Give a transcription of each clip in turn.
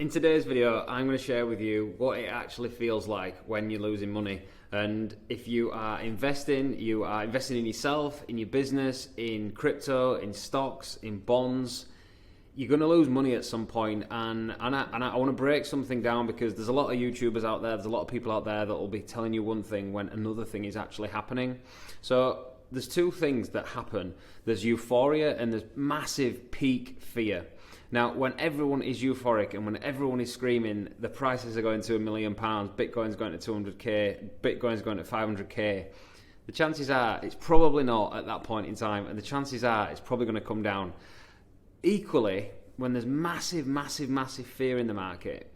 In today's video, I'm going to share with you what it actually feels like when you're losing money. And if you are investing in yourself, in your business, in crypto, in stocks, in bonds, you're going to lose money at some point. And I want to break something down because there's a lot of YouTubers out there, there's a lot of people out there that will be telling you one thing when another thing is actually happening. So there's two things that happen. There's euphoria and there's massive peak fear. Now, when everyone is euphoric and when everyone is screaming, the prices are going to £1 million, Bitcoin's going to 200k, Bitcoin's going to 500k, the chances are it's probably not at that point in time, and the chances are it's probably going to come down. Equally, when there's massive fear in the market,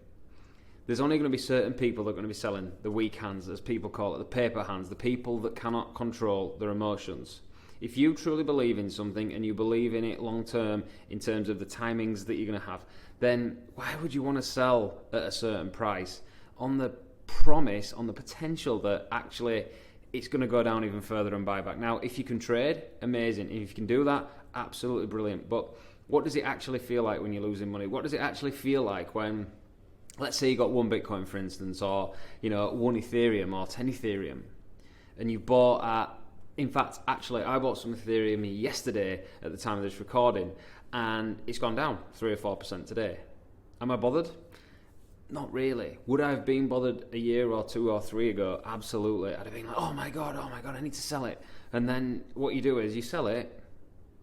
there's only going to be certain people that are going to be selling, the weak hands, as people call it, the paper hands, the people that cannot control their emotions. If you truly believe in something and you believe in it long term in terms of the timings that you're going to have, then why would you want to sell at a certain price on the promise, on the potential that actually it's going to go down even further and buy back? Now, if you can trade, amazing. If you can do that, absolutely brilliant. But what does it actually feel like when you're losing money? What does it actually feel like when, let's say you got one Bitcoin, for instance, or one Ethereum or 10 Ethereum, and you bought at, in fact, actually, I bought some Ethereum yesterday at the time of this recording, and it's gone down 3 or 4% today. Am I bothered? Not really. Would I have been bothered a year or 2 or 3 ago? Absolutely. I'd have been like, oh my god, I need to sell it. And then what you do is you sell it,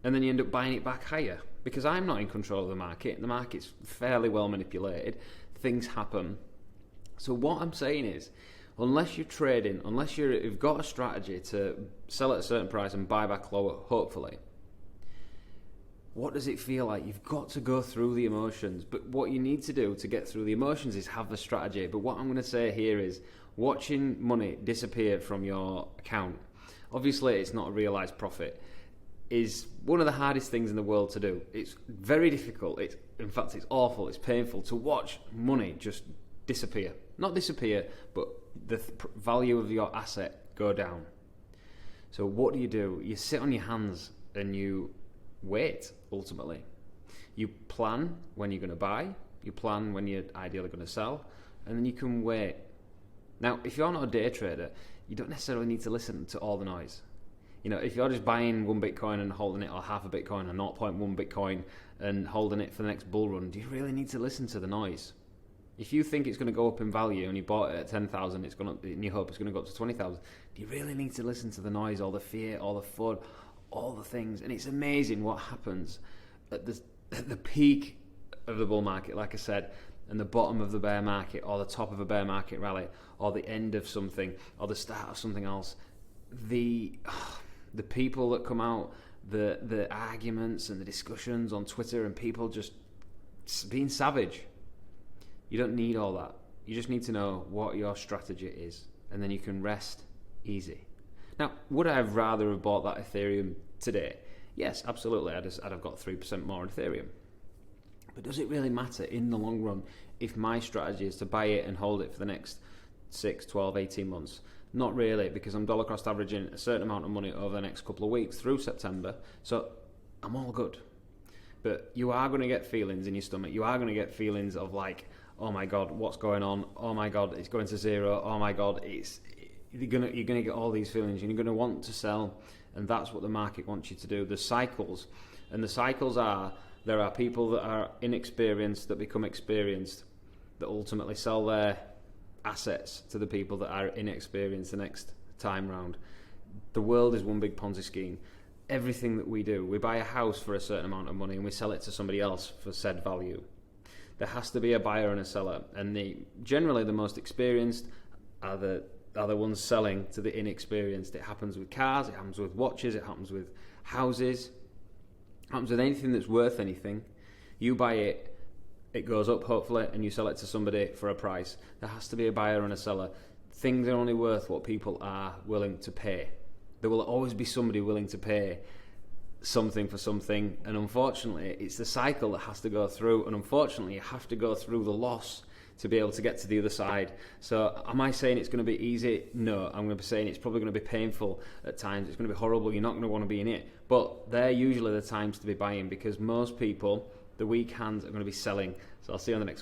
and then you end up buying it back higher. Because I'm not in control of the market. The market's fairly well manipulated. Things happen. So what I'm saying is, unless you're trading, unless you've got a strategy to sell at a certain price and buy back lower, hopefully, what does it feel like? You've got to go through the emotions. But what you need to do to get through the emotions is have the strategy. But what I'm going to say here is watching money disappear from your account. Obviously, it's not a realised profit. Is one of the hardest things in the world to do. It's very difficult. In fact, it's awful. It's painful to watch money just disappear. Not disappear, but the value of your asset go down. So what do? You sit on your hands and you wait, ultimately. You plan when you're going to buy, you plan when you're ideally going to sell, and then you can wait. Now, if you're not a day trader, you don't necessarily need to listen to all the noise. If you're just buying one Bitcoin and holding it, or half a Bitcoin, or 0.1 Bitcoin, and holding it for the next bull run, do you really need to listen to the noise? If you think it's going to go up in value and you bought it at 10,000, and you hope it's going to go up to 20,000, do you really need to listen to the noise, all the fear, all the FUD, all the things? And it's amazing what happens at the peak of the bull market, like I said, and the bottom of the bear market, or the top of a bear market rally, or the end of something, or the start of something else. The people that come out, the arguments and the discussions on Twitter, and people just being savage. You don't need all that. You just need to know what your strategy is, and then you can rest easy. Now, would I have rather have bought that Ethereum today? Yes, absolutely. I'd have got 3% more Ethereum. But does it really matter in the long run if my strategy is to buy it and hold it for the next 6, 12, 18 months? Not really, because I'm dollar cost averaging a certain amount of money over the next couple of weeks through September, so I'm all good. But you are going to get feelings in your stomach. You are going to get feelings of like, oh my god, what's going on? Oh my god, it's going to zero. Oh my god, you're going to get all these feelings, and you're going to want to sell, and that's what the market wants you to do. There's cycles, and the cycles there are people that are inexperienced that become experienced, that ultimately sell their assets to the people that are inexperienced the next time round. The world is one big Ponzi scheme. Everything that we do, we buy a house for a certain amount of money and we sell it to somebody else for said value. There has to be a buyer and a seller, and generally the most experienced are the ones selling to the inexperienced. It happens with cars, it happens with watches, it happens with houses, it happens with anything that's worth anything. You buy it, it goes up hopefully, and you sell it to somebody for a price. There has to be a buyer and a seller. Things are only worth what people are willing to pay. There will always be somebody willing to pay something for something, and unfortunately it's the cycle that has to go through, and unfortunately you have to go through the loss to be able to get to the other side. So am I saying it's going to be easy? No, I'm going to be saying it's probably going to be painful at times. It's going to be horrible. You're not going to want to be in it, but they're usually the times to be buying, because most people, the weak hands, are going to be selling. So I'll see you on the next one.